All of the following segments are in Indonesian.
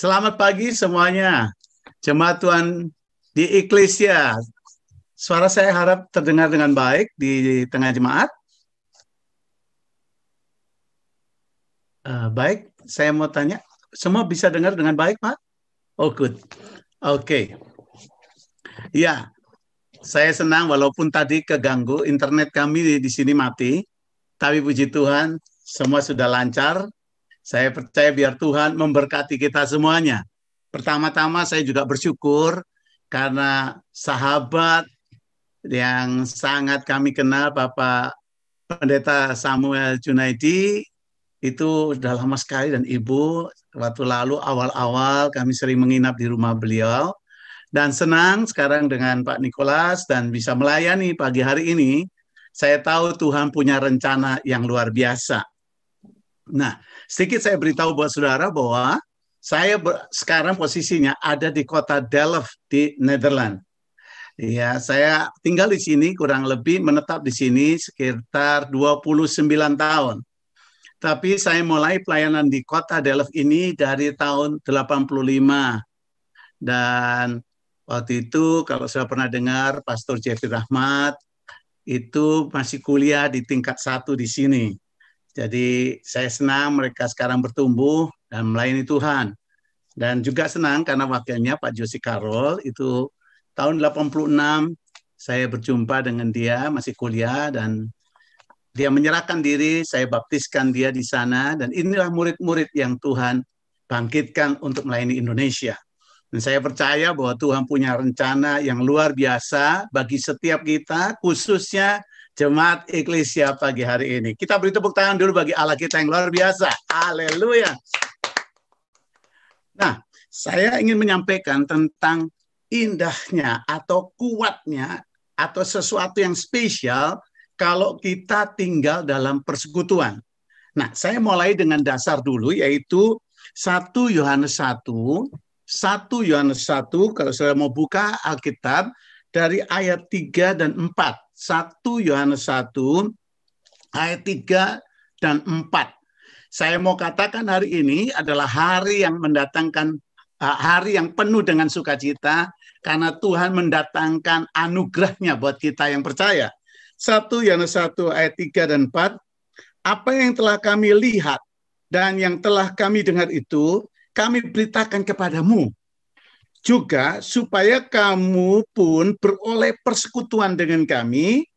Selamat pagi semuanya. Jemaat Tuhan di Eklesia. Suara saya harap terdengar dengan baik di tengah jemaat. Baik, saya mau tanya, semua bisa dengar dengan baik, Pak? Oh, good. Oke. Ya, saya senang walaupun tadi keganggu, internet kami di sini mati, tapi puji Tuhan, semua sudah lancar. Saya percaya biar Tuhan memberkati kita semuanya. Pertama-tama saya juga bersyukur karena sahabat yang sangat kami kenal, Bapak Pendeta Samuel Junaidi, itu sudah lama sekali, dan Ibu, waktu lalu awal-awal kami sering menginap di rumah beliau, dan senang sekarang dengan Pak Nikolas dan bisa melayani pagi hari ini. Saya tahu Tuhan punya rencana yang luar biasa. Nah, sedikit saya beritahu buat saudara bahwa saya sekarang posisinya ada di kota Delft di Nederland. Ya, saya tinggal di sini kurang lebih menetap di sini sekitar 29 tahun. Tapi saya mulai pelayanan di kota Delft ini dari tahun 85. Dan waktu itu kalau saya pernah dengar Pastor Jeffrey Rahmat itu masih kuliah di tingkat 1 di sini. Jadi saya senang mereka sekarang bertumbuh dan melayani Tuhan. Dan juga senang karena wakilnya Pak Josi Karol itu tahun 86 saya berjumpa dengan dia masih kuliah dan dia menyerahkan diri, saya baptiskan dia di sana, dan inilah murid-murid yang Tuhan bangkitkan untuk melayani Indonesia. Dan saya percaya bahwa Tuhan punya rencana yang luar biasa bagi setiap kita, khususnya Jemaat Eklesia pagi hari ini. Kita beri tepuk tangan dulu bagi Allah kita yang luar biasa. Haleluya. Nah, saya ingin menyampaikan tentang indahnya atau kuatnya atau sesuatu yang spesial kalau kita tinggal dalam persekutuan. Nah, saya mulai dengan dasar dulu, yaitu 1 Yohanes 1. 1 Yohanes 1, kalau saya mau buka Alkitab, dari ayat 3 dan 4. 1 Yohanes 1, ayat 3 dan 4. Saya mau katakan hari ini adalah hari yang mendatangkan, hari yang penuh dengan sukacita, karena Tuhan mendatangkan anugerahnya buat kita yang percaya. 1 Yohanes 1 ayat 3 dan 4, apa yang telah kami lihat dan yang telah kami dengar itu, kami beritakan kepadamu, juga supaya kamu pun beroleh persekutuan dengan kami,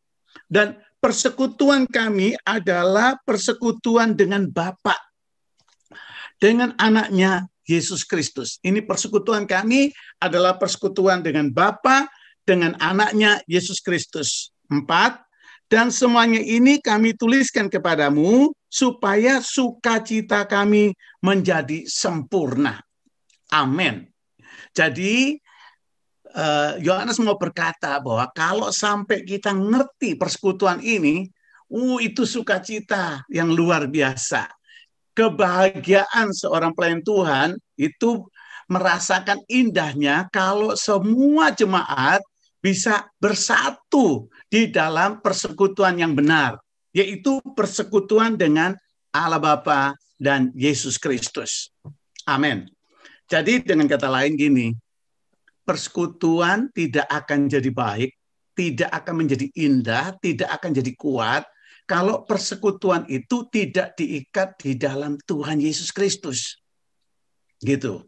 dan persekutuan kami adalah persekutuan dengan Bapa, dengan anaknya Yesus Kristus. Ini persekutuan kami adalah persekutuan dengan Bapa, dengan anaknya Yesus Kristus. 4, dan semuanya ini kami tuliskan kepadamu supaya sukacita kami menjadi sempurna. Amin. Jadi Yohanes mau berkata bahwa kalau sampai kita ngerti persekutuan ini, itu sukacita yang luar biasa. Kebahagiaan seorang pelayan Tuhan itu merasakan indahnya kalau semua jemaat bisa bersatu di dalam persekutuan yang benar, yaitu persekutuan dengan Allah Bapa dan Yesus Kristus. Amin. Jadi dengan kata lain gini, persekutuan tidak akan jadi baik, tidak akan menjadi indah, tidak akan jadi kuat kalau persekutuan itu tidak diikat di dalam Tuhan Yesus Kristus. Gitu.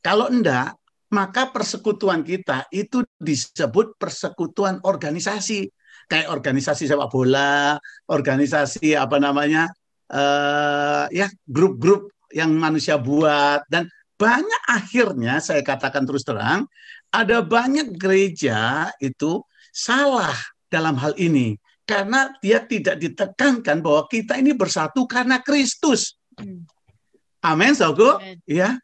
Kalau enggak, maka persekutuan kita itu disebut persekutuan organisasi. Kayak organisasi sepak bola, organisasi grup-grup yang manusia buat, dan banyak akhirnya saya katakan terus terang, ada banyak gereja itu salah dalam hal ini karena dia tidak ditekankan bahwa kita ini bersatu karena Kristus. Amin, saudaraku. Ya.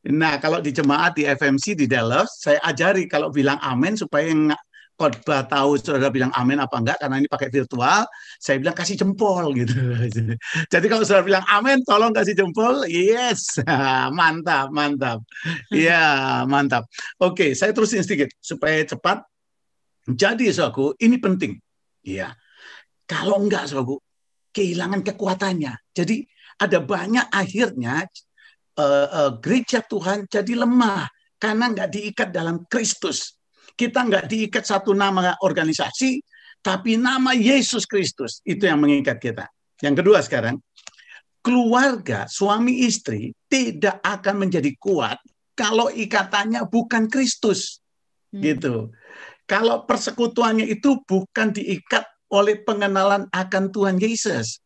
Nah, kalau di jemaat di FMC di Delft, saya ajari kalau bilang amin supaya yang khotbah tahu saudara bilang amin apa enggak, karena ini pakai virtual, saya bilang kasih jempol gitu. Jadi kalau saudara bilang amin, tolong kasih jempol. Yes, mantap, mantap. Iya, mantap. Oke, saya terusin sedikit supaya cepat. Jadi saudaraku, ini penting. Iya. Kalau enggak saudaraku, kehilangan kekuatannya. Jadi ada banyak akhirnya gereja Tuhan jadi lemah karena nggak diikat dalam Kristus. Kita nggak diikat satu nama organisasi, tapi nama Yesus Kristus itu yang mengikat kita. Yang kedua sekarang, keluarga suami istri tidak akan menjadi kuat kalau ikatannya bukan Kristus, gitu. Kalau persekutuannya itu bukan diikat oleh pengenalan akan Tuhan Yesus.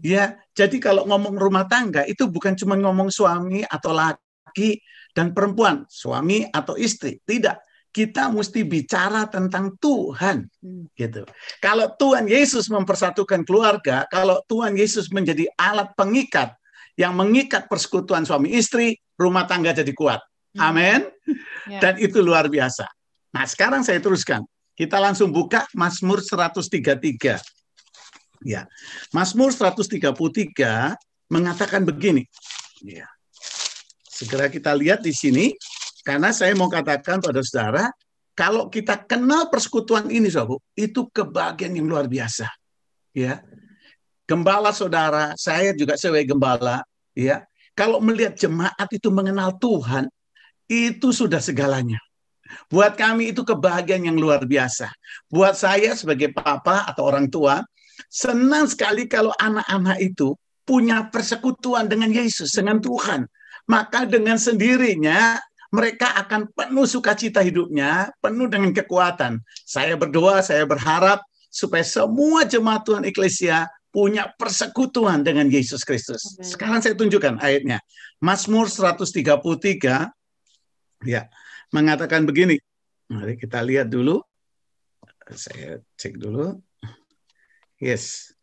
Ya, jadi kalau ngomong rumah tangga itu bukan cuma ngomong suami atau laki dan perempuan, suami atau istri. Tidak, kita mesti bicara tentang Tuhan, gitu. Kalau Tuhan Yesus mempersatukan keluarga, kalau Tuhan Yesus menjadi alat pengikat yang mengikat persekutuan suami istri, rumah tangga jadi kuat. Amin. Dan itu luar biasa. Nah, sekarang saya teruskan. Kita langsung buka Mazmur 133. Ya, Mazmur 133 mengatakan begini. Ya. Segera kita lihat di sini, karena saya mau katakan pada saudara, kalau kita kenal persekutuan ini, saudara, itu kebahagiaan yang luar biasa. Ya, gembala saudara, saya juga sebagai gembala. Ya, kalau melihat jemaat itu mengenal Tuhan, itu sudah segalanya. Buat kami itu kebahagiaan yang luar biasa. Buat saya sebagai papa atau orang tua, senang sekali kalau anak-anak itu punya persekutuan dengan Yesus, dengan Tuhan. Maka dengan sendirinya mereka akan penuh sukacita hidupnya, penuh dengan kekuatan. Saya berdoa, saya berharap supaya semua jemaat Tuhan Eklesia punya persekutuan dengan Yesus Kristus. Sekarang saya tunjukkan ayatnya. Mazmur 133 ya, mengatakan begini. Mari kita lihat dulu. Saya cek dulu. Yes.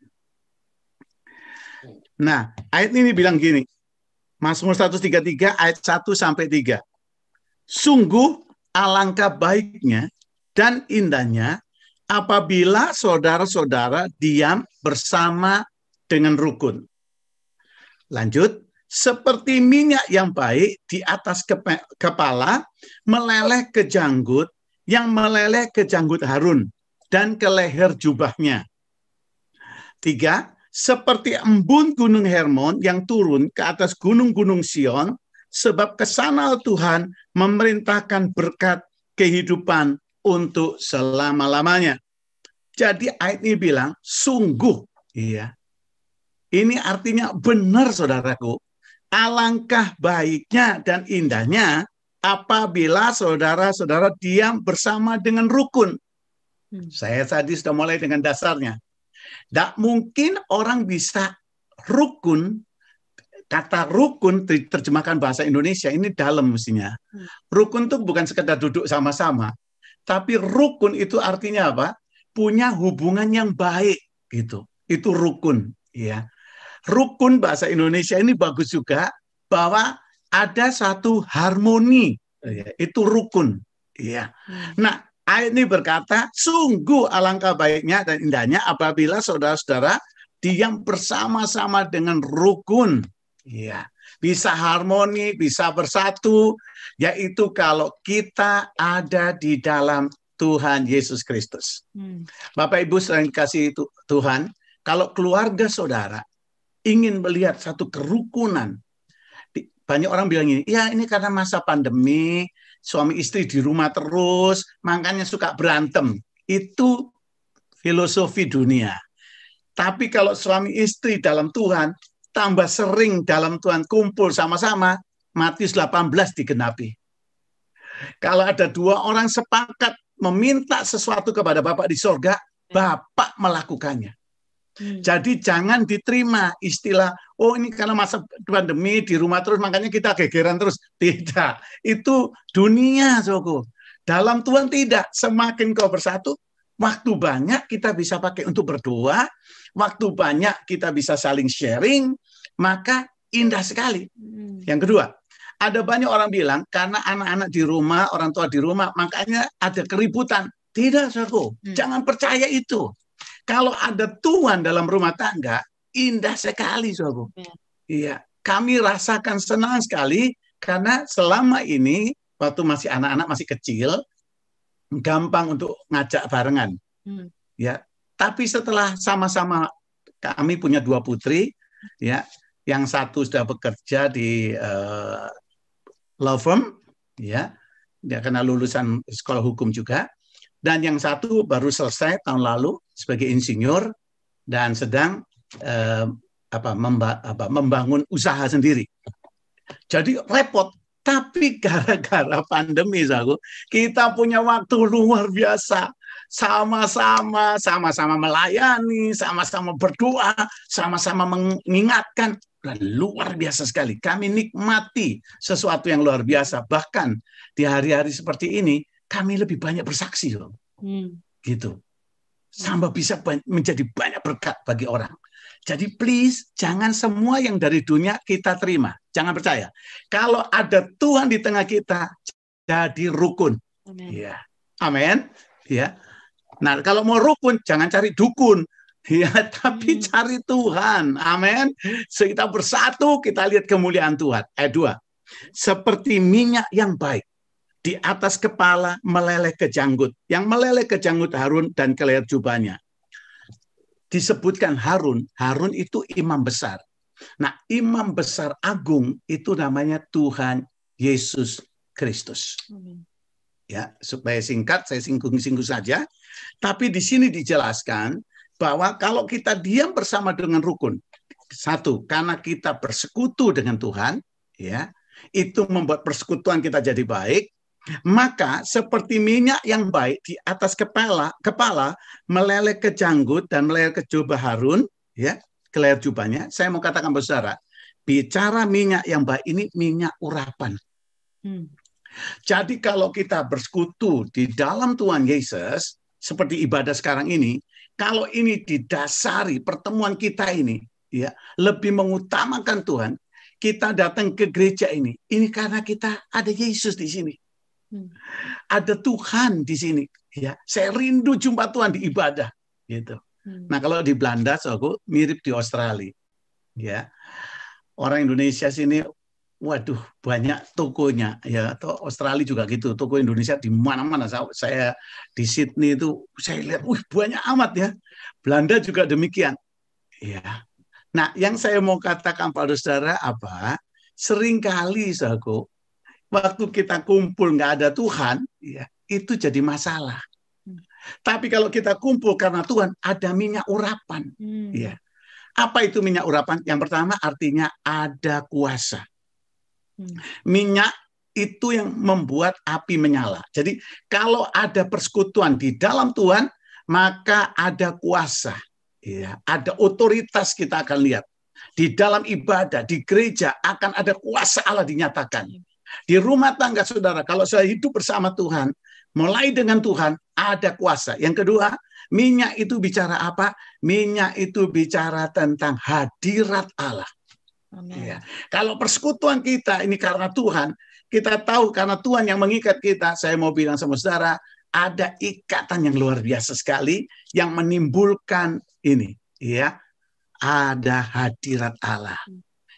Nah, ayat ini bilang gini. Mazmur 133 ayat 1 sampai 3. Sungguh alangkah baiknya dan indahnya apabila saudara-saudara diam bersama dengan rukun. Lanjut, seperti minyak yang baik di atas kepala meleleh ke janggut, yang meleleh ke janggut Harun dan ke leher jubahnya. 3, seperti embun gunung Hermon yang turun ke atas gunung-gunung Sion, sebab kesana Tuhan memerintahkan berkat kehidupan untuk selama-lamanya. Jadi ayat ini bilang, sungguh, iya. Ini artinya benar, saudaraku. Alangkah baiknya dan indahnya apabila saudara-saudara diam bersama dengan rukun. Saya tadi sudah mulai dengan dasarnya. Tidak mungkin orang bisa rukun. Kata rukun diterjemahkan bahasa Indonesia ini dalam mestinya. Rukun itu bukan sekedar duduk sama-sama, tapi rukun itu artinya apa? Punya hubungan yang baik gitu. Itu rukun, ya. Rukun bahasa Indonesia ini bagus juga bahwa ada satu harmoni, ya. Itu rukun, ya. Nah, ayat ini berkata, sungguh alangkah baiknya dan indahnya apabila saudara-saudara diam bersama-sama dengan rukun. Ya, bisa harmoni, bisa bersatu, yaitu kalau kita ada di dalam Tuhan Yesus Kristus. Bapak Ibu selain kasih Tuhan, kalau keluarga saudara ingin melihat satu kerukunan, banyak orang bilang ini, ya ini karena masa pandemi, suami istri di rumah terus, makanya suka berantem. Itu filosofi dunia. Tapi kalau suami istri dalam Tuhan, tambah sering dalam Tuhan kumpul sama-sama, Matius 18 digenapi. Kalau ada dua orang sepakat meminta sesuatu kepada Bapa di sorga, Bapa melakukannya. Jadi jangan diterima istilah, oh ini karena masa pandemi di rumah terus, makanya kita gegeran terus. Tidak, itu dunia, Soko. Dalam Tuhan tidak, semakin kau bersatu, waktu banyak kita bisa pakai untuk berdoa, waktu banyak kita bisa saling sharing, maka indah sekali. Yang kedua, ada banyak orang bilang karena anak-anak di rumah, orang tua di rumah, makanya ada keributan. Tidak, Saudara. Jangan percaya itu. Kalau ada Tuhan dalam rumah tangga, indah sekali, Saudara. Iya, kami rasakan senang sekali karena selama ini waktu masih anak-anak masih kecil, gampang untuk ngajak barengan. Ya, tapi setelah sama-sama kami punya 2 putri, ya, Yang satu sudah bekerja di law firm, ya, dia kena lulusan sekolah hukum juga. Dan yang satu baru selesai tahun lalu sebagai insinyur dan sedang membangun usaha sendiri. Jadi repot. Tapi gara-gara pandemi, kita punya waktu luar biasa. Sama-sama melayani, sama-sama berdoa, sama-sama mengingatkan. Dan luar biasa sekali. Kami nikmati sesuatu yang luar biasa. Bahkan di hari-hari seperti ini, kami lebih banyak bersaksi. Gitu. Sampai bisa menjadi banyak berkat bagi orang. Jadi please, jangan semua yang dari dunia kita terima. Jangan percaya. Kalau ada Tuhan di tengah kita, jadi rukun. Amen. Ya. Amin. Ya. Nah, kalau mau rukun, jangan cari dukun. Ya, tapi cari Tuhan. Amin. Kita bersatu, kita lihat kemuliaan Tuhan. Ayat 2. Seperti minyak yang baik di atas kepala meleleh ke janggut. Yang meleleh ke janggut Harun dan ke leher jubahnya. Disebutkan Harun itu imam besar. Nah, imam besar agung itu namanya Tuhan Yesus Kristus. Ya, supaya singkat, saya singgung-singgung saja. Tapi di sini dijelaskan bahwa kalau kita diam bersama dengan rukun, satu, karena kita bersekutu dengan Tuhan, ya, itu membuat persekutuan kita jadi baik. Maka seperti minyak yang baik di atas kepala meleleh ke janggut dan meleleh ke jubah Harun, ya, ke leher jubahnya. Saya mau katakan saudara, bicara minyak yang baik ini minyak urapan. Jadi kalau kita bersekutu di dalam Tuhan Yesus, seperti ibadah sekarang ini, kalau ini didasari pertemuan kita ini, ya, lebih mengutamakan Tuhan, kita datang ke gereja ini karena kita ada Yesus di sini. Ada Tuhan di sini, ya. Saya rindu jumpa Tuhan di ibadah, gitu. Nah, kalau di Belanda, aku mirip di Australia, ya. Orang Indonesia sini, waduh, banyak tokonya, ya. Atau Australia juga gitu, toko Indonesia di mana-mana. Saya di Sydney itu, saya lihat, banyak amat ya. Belanda juga demikian, ya. Nah, yang saya mau katakan pada saudara apa? Seringkali, saudaraku, waktu kita kumpul nggak ada Tuhan, ya, itu jadi masalah. Tapi kalau kita kumpul karena Tuhan, ada minyak urapan. Ya. Apa itu minyak urapan? Yang pertama artinya ada kuasa. Minyak itu yang membuat api menyala. Jadi kalau ada persekutuan di dalam Tuhan, maka ada kuasa. Ya, ada otoritas kita akan lihat. Di dalam ibadah, di gereja akan ada kuasa Allah dinyatakan. Di rumah tangga saudara, kalau saya hidup bersama Tuhan, mulai dengan Tuhan, ada kuasa. Yang kedua, minyak itu bicara apa? Minyak itu bicara tentang hadirat Allah. Ya. Kalau persekutuan kita ini karena Tuhan, kita tahu karena Tuhan yang mengikat kita, saya mau bilang sama saudara, ada ikatan yang luar biasa sekali yang menimbulkan ini. Ya, ada hadirat Allah.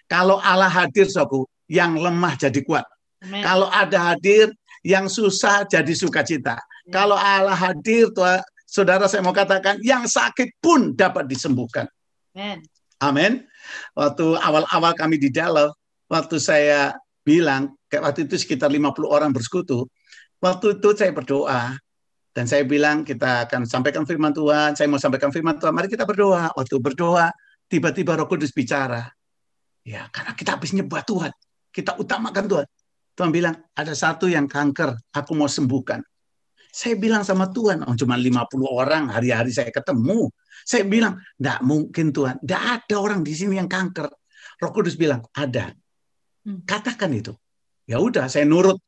Kalau Allah hadir, saudaraku, yang lemah jadi kuat. Amen. Kalau ada hadir, yang susah jadi sukacita. Kalau Allah hadir, Tuhan, saudara, saya mau katakan, yang sakit pun dapat disembuhkan. Amin. Waktu awal-awal kami di Dallas, waktu saya bilang, waktu itu sekitar 50 orang bersekutu, waktu itu saya berdoa, dan saya bilang, kita akan sampaikan firman Tuhan, saya mau sampaikan firman Tuhan, mari kita berdoa. Waktu berdoa, tiba-tiba Roh Kudus bicara. Ya, karena kita habis nyembah Tuhan, kita utamakan Tuhan. Tuhan bilang, ada satu yang kanker, aku mau sembuhkan. Saya bilang sama Tuhan, cuma 50 orang, hari-hari saya ketemu. Saya bilang, enggak mungkin Tuhan, enggak ada orang di sini yang kanker. Roh Kudus bilang, ada. Katakan itu. Ya udah, saya nurut.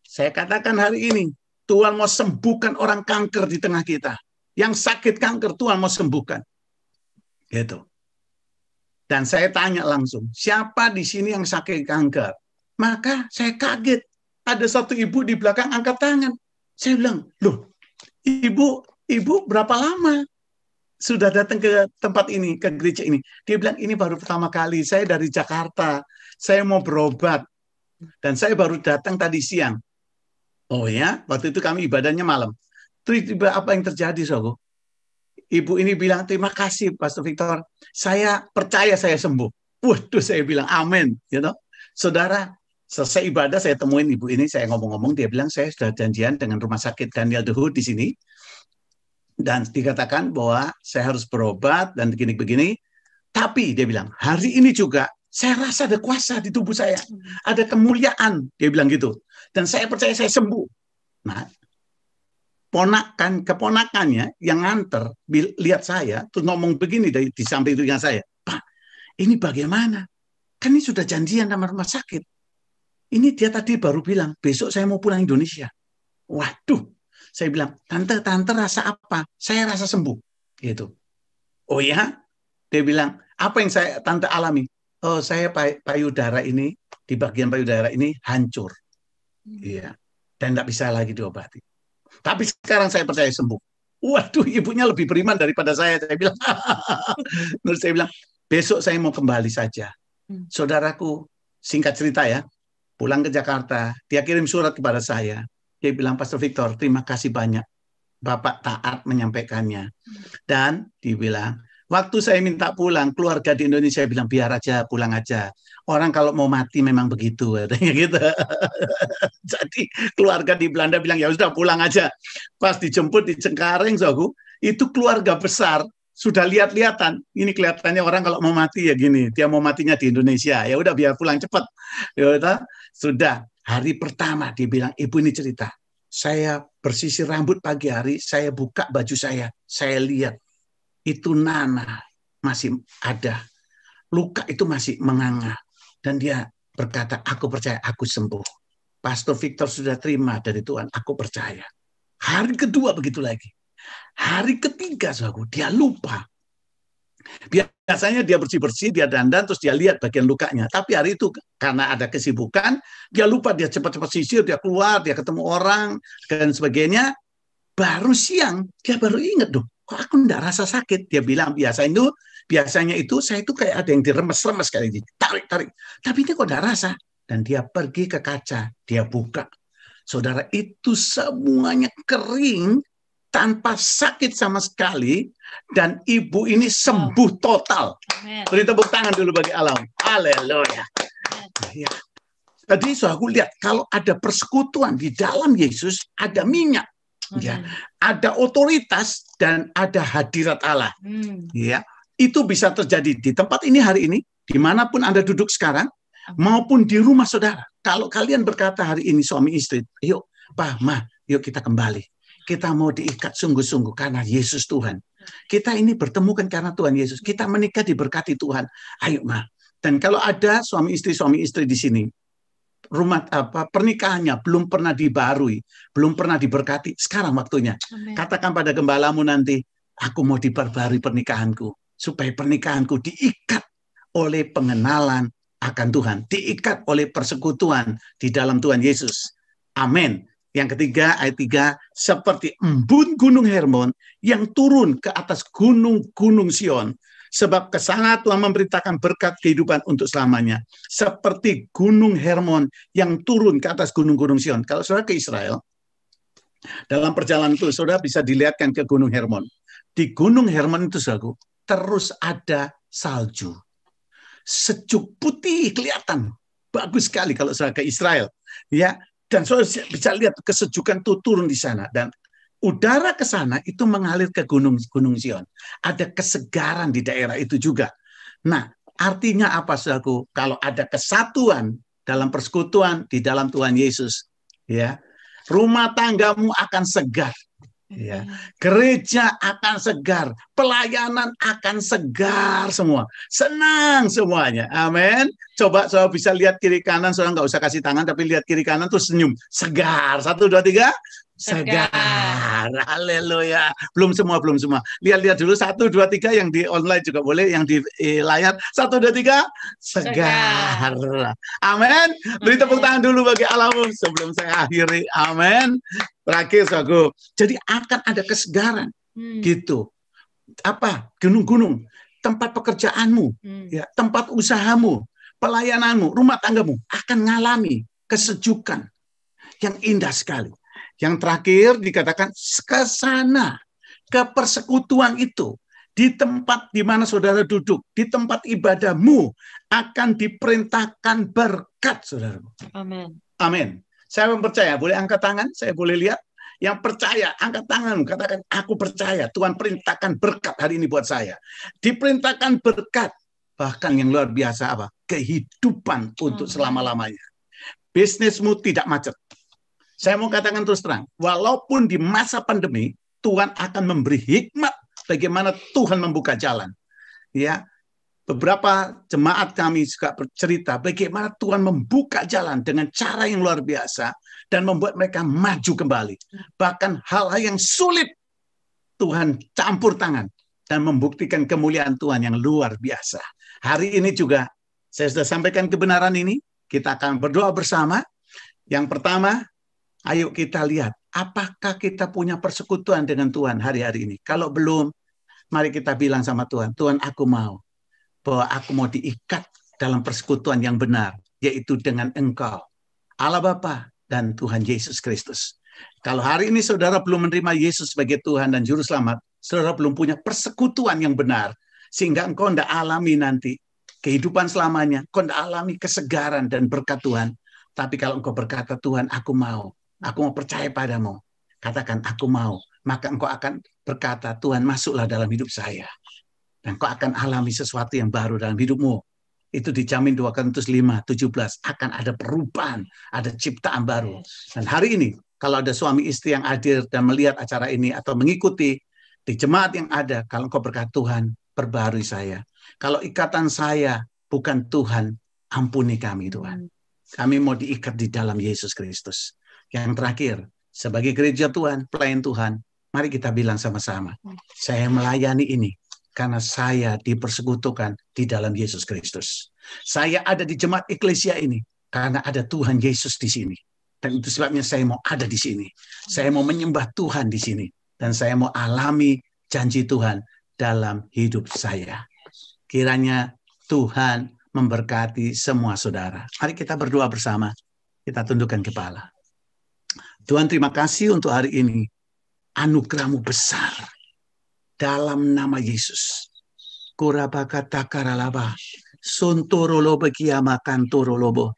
Saya katakan hari ini, Tuhan mau sembuhkan orang kanker di tengah kita. Yang sakit kanker, Tuhan mau sembuhkan. Gitu. Dan saya tanya langsung, siapa di sini yang sakit kanker? Maka saya kaget. Ada satu ibu di belakang angkat tangan. Saya bilang, loh, ibu berapa lama sudah datang ke tempat ini, ke gereja ini? Dia bilang, ini baru pertama kali. Saya dari Jakarta. Saya mau berobat. Dan saya baru datang tadi siang. Oh ya, waktu itu kami ibadahnya malam. Tiba-tiba apa yang terjadi, saudara? Ibu ini bilang, terima kasih Pastor Victor. Saya percaya saya sembuh. Waduh, saya bilang amin. Saudara, selesai ibadah saya temuin ibu ini, saya ngomong-ngomong, dia bilang saya sudah janjian dengan rumah sakit Daniel The Hood di sini, dan dikatakan bahwa saya harus berobat dan begini-begini. Tapi dia bilang, hari ini juga saya rasa ada kuasa di tubuh saya, ada kemuliaan, dia bilang gitu. Dan saya percaya saya sembuh. Nah, keponakannya yang nganter lihat saya terus ngomong begini di samping dengan saya, Pak, ini bagaimana? Kan ini sudah janjian sama rumah sakit. Ini dia tadi baru bilang besok saya mau pulang Indonesia. Waduh, saya bilang, tante rasa apa? Saya rasa sembuh. Gitu. Oh ya? Dia bilang, apa yang tante alami? Oh, saya payudara ini, di bagian payudara ini hancur. Iya. Dan tidak bisa lagi diobati. Tapi sekarang saya percaya sembuh. Waduh, ibunya lebih beriman daripada saya. Saya bilang, terus saya bilang, besok saya mau kembali saja. Saudaraku, singkat cerita ya, pulang ke Jakarta, dia kirim surat kepada saya. Dia bilang, Pastor Victor, terima kasih banyak. Bapak taat menyampaikannya. Dan dibilang, waktu saya minta pulang, keluarga di Indonesia bilang, biar aja, pulang aja. Orang kalau mau mati memang begitu. Katanya gitu. Jadi keluarga di Belanda bilang, ya sudah pulang aja. Pas dijemput di Cengkareng, itu keluarga besar. Sudah lihat-lihatan. Ini kelihatannya orang kalau mau mati ya gini. Dia mau matinya di Indonesia. Ya udah biar pulang cepat. Ya sudah. Hari pertama dia bilang, ibu ini cerita, saya bersisir rambut pagi hari, saya buka baju saya lihat itu nanah masih ada, luka itu masih menganga, dan dia berkata, aku percaya aku sembuh. Pastor Victor sudah terima dari Tuhan, aku percaya. Hari kedua begitu lagi. Hari ketiga, dia lupa. Biasanya dia bersih-bersih, dia dandan, terus dia lihat bagian lukanya. Tapi hari itu karena ada kesibukan, dia lupa, dia cepat-cepat sisir, dia keluar, dia ketemu orang, dan sebagainya. Baru siang, dia baru ingat, kok aku enggak rasa sakit. Dia bilang, biasanya itu saya itu kayak ada yang diremes-remes kayak gitu. Tarik. Tapi ini kok enggak rasa. Dan dia pergi ke kaca, dia buka. Saudara, itu semuanya kering, tanpa sakit sama sekali, dan ibu ini sembuh total. Beri tepuk tangan dulu bagi Allah. Haleluya. Ya. Jadi aku lihat kalau ada persekutuan di dalam Yesus, ada minyak, ya, ada otoritas dan ada hadirat Allah. Ya, itu bisa terjadi di tempat ini hari ini, dimanapun Anda duduk sekarang, maupun di rumah saudara. Kalau kalian berkata hari ini suami istri, yuk Pak, Ma, yuk kita kembali. Kita mau diikat sungguh-sungguh karena Yesus Tuhan. Kita ini bertemu kan karena Tuhan Yesus. Kita menikah diberkati Tuhan. Ayo, Ma. Dan kalau ada suami istri di sini, pernikahannya belum pernah dibarui, belum pernah diberkati, sekarang waktunya. Amen. Katakan pada gembalamu nanti, aku mau diperbarui pernikahanku, supaya pernikahanku diikat oleh pengenalan akan Tuhan, diikat oleh persekutuan di dalam Tuhan Yesus. Amin. Yang ketiga, ayat 3, seperti embun gunung Hermon yang turun ke atas gunung-gunung Sion, sebab kesana Tuhan memberitakan berkat kehidupan untuk selamanya. Seperti gunung Hermon yang turun ke atas gunung-gunung Sion. Kalau saudara ke Israel, dalam perjalanan itu saudara bisa dilihatkan ke gunung Hermon. Di gunung Hermon itu saudara, terus ada salju. Sejuk putih kelihatan. Bagus sekali kalau saudara ke Israel. Ya. Dan saudara bisa lihat kesejukan itu turun di sana. Dan udara ke sana itu mengalir ke gunung Sion. Ada kesegaran di daerah itu juga. Nah, artinya apa, saudaraku? Kalau ada kesatuan dalam persekutuan di dalam Tuhan Yesus, ya, rumah tanggamu akan segar. Ya, gereja akan segar, pelayanan akan segar semua, senang semuanya, amin. Coba saudara bisa lihat kiri kanan, saudara nggak usah kasih tangan, tapi lihat kiri kanan tuh senyum, segar, 1, 2, 3, segar, haleluya. Belum semua. Lihat dulu 1, 2, 3 yang di online juga boleh, yang di layar 1, 2, 3, segar, amin. Beri tepuk tangan dulu bagi Allah sebelum saya akhiri, amin. Terakhir, saudaraku, jadi akan ada kesegaran, gitu. Apa? Gunung-gunung, tempat pekerjaanmu, ya, tempat usahamu, pelayananmu, rumah tanggamu akan mengalami kesejukan yang indah sekali. Yang terakhir dikatakan ke sana, ke persekutuan itu, Di tempat di mana saudara duduk, di tempat ibadahmu akan diperintahkan berkat, saudara. Amin. Amin. Saya percaya, boleh angkat tangan, saya boleh lihat. Yang percaya, angkat tangan, katakan, aku percaya, Tuhan perintahkan berkat hari ini buat saya. Diperintahkan berkat, bahkan yang luar biasa apa? Kehidupan untuk selama-lamanya. Bisnismu tidak macet. Saya mau katakan terus terang, walaupun di masa pandemi, Tuhan akan memberi hikmat bagaimana Tuhan membuka jalan. Ya, beberapa jemaat kami juga bercerita bagaimana Tuhan membuka jalan dengan cara yang luar biasa dan membuat mereka maju kembali. Bahkan hal-hal yang sulit Tuhan campur tangan dan membuktikan kemuliaan Tuhan yang luar biasa. Hari ini juga saya sudah sampaikan kebenaran ini, kita akan berdoa bersama. Yang pertama, ayo kita lihat apakah kita punya persekutuan dengan Tuhan hari-hari ini. Kalau belum, mari kita bilang sama Tuhan, Tuhan aku mau bahwa aku mau diikat dalam persekutuan yang benar, yaitu dengan Engkau, Allah Bapa dan Tuhan Yesus Kristus. Kalau hari ini saudara belum menerima Yesus sebagai Tuhan dan Juru Selamat, saudara belum punya persekutuan yang benar, sehingga engkau tidak alami nanti kehidupan selamanya, engkau tidak alami kesegaran dan berkat Tuhan. Tapi kalau engkau berkata, Tuhan aku mau percaya padamu, katakan aku mau, maka engkau akan berkata, Tuhan masuklah dalam hidup saya. Dan kau akan alami sesuatu yang baru dalam hidupmu. Itu dijamin 2 Korintus 5:17. Akan ada perubahan, ada ciptaan baru. Dan hari ini, kalau ada suami istri yang hadir dan melihat acara ini atau mengikuti di jemaat yang ada, kalau engkau berkata, Tuhan, perbarui saya. Kalau ikatan saya bukan Tuhan, ampuni kami Tuhan. Kami mau diikat di dalam Yesus Kristus. Yang terakhir, sebagai gereja Tuhan, pelayan Tuhan, mari kita bilang sama-sama, saya melayani ini karena saya dipersekutukan di dalam Yesus Kristus. Saya ada di jemaat eklesia ini karena ada Tuhan Yesus di sini. Dan itu sebabnya saya mau ada di sini. Saya mau menyembah Tuhan di sini. Dan saya mau alami janji Tuhan dalam hidup saya. Kiranya Tuhan memberkati semua saudara. Mari kita berdoa bersama. Kita tundukkan kepala. Tuhan, terima kasih untuk hari ini. Anugerah-Mu besar. Dalam nama Yesus. Kurabakata karalaba. Sunturolobo kiamakan turolobo.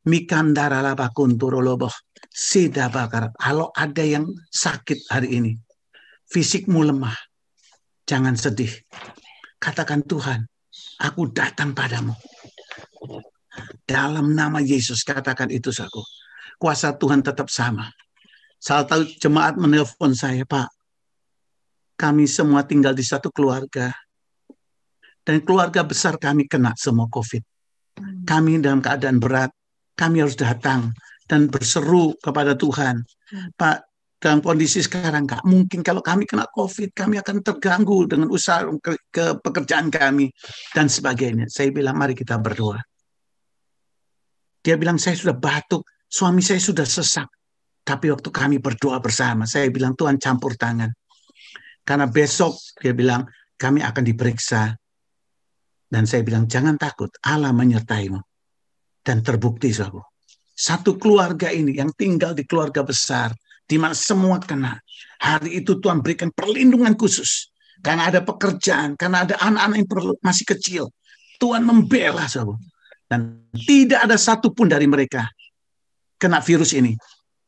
Mikandaralaba kunturolobo. Sidabakarat. Kalau ada yang sakit hari ini. Fisikmu lemah. Jangan sedih. Katakan, Tuhan, aku datang padamu. Dalam nama Yesus, katakan itu saku. Kuasa Tuhan tetap sama. Salah tahu jemaat menelpon saya, Pak. Kami semua tinggal di satu keluarga. Dan keluarga besar kami kena semua COVID. Kami dalam keadaan berat. Kami harus datang dan berseru kepada Tuhan. Pak, dalam kondisi sekarang, Kak, mungkin kalau kami kena COVID, kami akan terganggu dengan usaha ke pekerjaan kami. Dan sebagainya. Saya bilang, mari kita berdoa. Dia bilang, saya sudah batuk. Suami saya sudah sesak. Tapi waktu kami berdoa bersama, saya bilang, Tuhan campur tangan. Karena besok, dia bilang, kami akan diperiksa. Dan saya bilang, jangan takut, Allah menyertaimu. Dan terbukti, saudara. Satu keluarga ini yang tinggal di keluarga besar, di mana semua kena. Hari itu Tuhan berikan perlindungan khusus. Karena ada pekerjaan, karena ada anak-anak yang masih kecil. Tuhan membela, saudara. Dan tidak ada satupun dari mereka kena virus ini.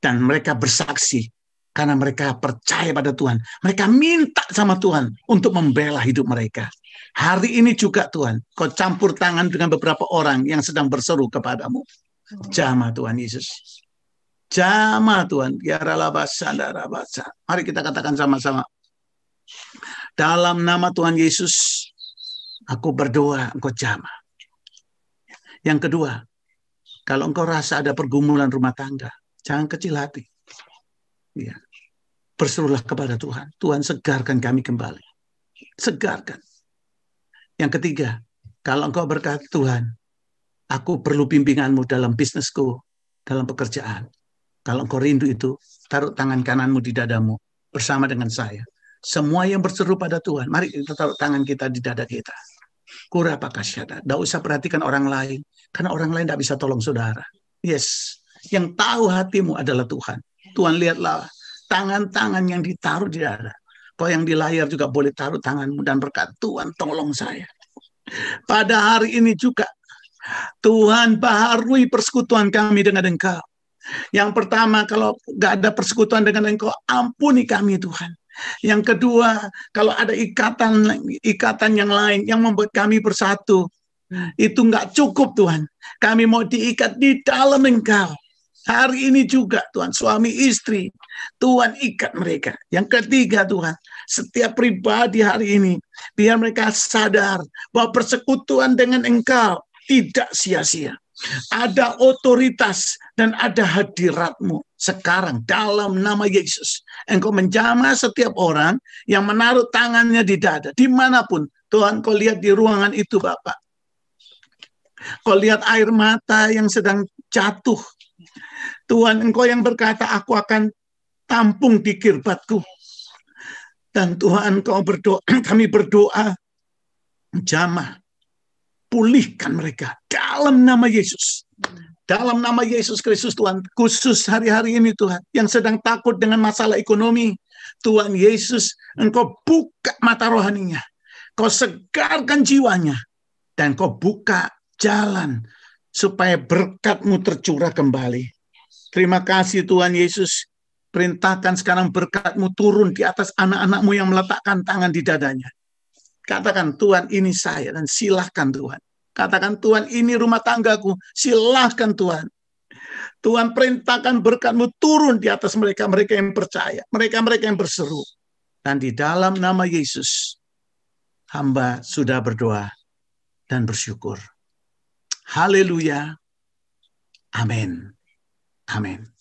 Dan mereka bersaksi karena mereka percaya pada Tuhan. Mereka minta sama Tuhan untuk membela hidup mereka. Hari ini juga Tuhan, kau campur tangan dengan beberapa orang yang sedang berseru kepadamu. Jamah Tuhan Yesus. Jamah Tuhan. Mari kita katakan sama-sama. Dalam nama Tuhan Yesus, aku berdoa, engkau jamah. Yang kedua, kalau engkau rasa ada pergumulan rumah tangga, jangan kecil hati. Ya. Berserulah kepada Tuhan. Tuhan, segarkan kami kembali. Segarkan. Yang ketiga, kalau engkau berkata, Tuhan, aku perlu bimbinganmu dalam bisnisku, dalam pekerjaan. Kalau engkau rindu itu, taruh tangan kananmu di dadamu bersama dengan saya. Semua yang berseru pada Tuhan, mari kita taruh tangan kita di dada kita. Kurapakasyada. Tidak usah perhatikan orang lain. Karena orang lain tidak bisa tolong saudara. Yes. Yang tahu hatimu adalah Tuhan. Tuhan, lihatlah tangan-tangan yang ditaruh di dada. Kau yang di layar juga boleh taruh tanganmu dan berkata, Tuhan tolong saya. Pada hari ini juga, Tuhan baharui persekutuan kami dengan Engkau. Yang pertama, kalau gak ada persekutuan dengan Engkau, ampuni kami Tuhan. Yang kedua, kalau ada ikatan yang lain yang membuat kami bersatu, itu nggak cukup Tuhan. Kami mau diikat di dalam Engkau. Hari ini juga Tuhan, suami istri, Tuhan ikat mereka. Yang ketiga Tuhan, setiap pribadi hari ini, biar mereka sadar bahwa persekutuan dengan Engkau tidak sia-sia. Ada otoritas dan ada hadirat-Mu sekarang dalam nama Yesus. Engkau menjamah setiap orang yang menaruh tangannya di dada, dimanapun. Tuhan, Kau lihat di ruangan itu Bapak. Kau lihat air mata yang sedang jatuh. Tuhan, Engkau yang berkata, aku akan tampung di kirbatku. Dan Tuhan, kami berdoa, jamah, pulihkan mereka dalam nama Yesus. Dalam nama Yesus Kristus Tuhan, khusus hari-hari ini Tuhan, yang sedang takut dengan masalah ekonomi, Tuhan Yesus, Engkau buka mata rohaninya. Kau segarkan jiwanya. Dan Kau buka jalan supaya berkat-Mu tercurah kembali. Terima kasih Tuhan Yesus. Perintahkan sekarang berkat-Mu turun di atas anak-anak-Mu yang meletakkan tangan di dadanya. Katakan, Tuhan ini saya, dan silahkan Tuhan. Katakan, Tuhan ini rumah tanggaku, silahkan Tuhan. Tuhan perintahkan berkat-Mu turun di atas mereka-mereka yang percaya, mereka-mereka yang berseru. Dan di dalam nama Yesus, hamba sudah berdoa dan bersyukur. Haleluya. Amin. Amin.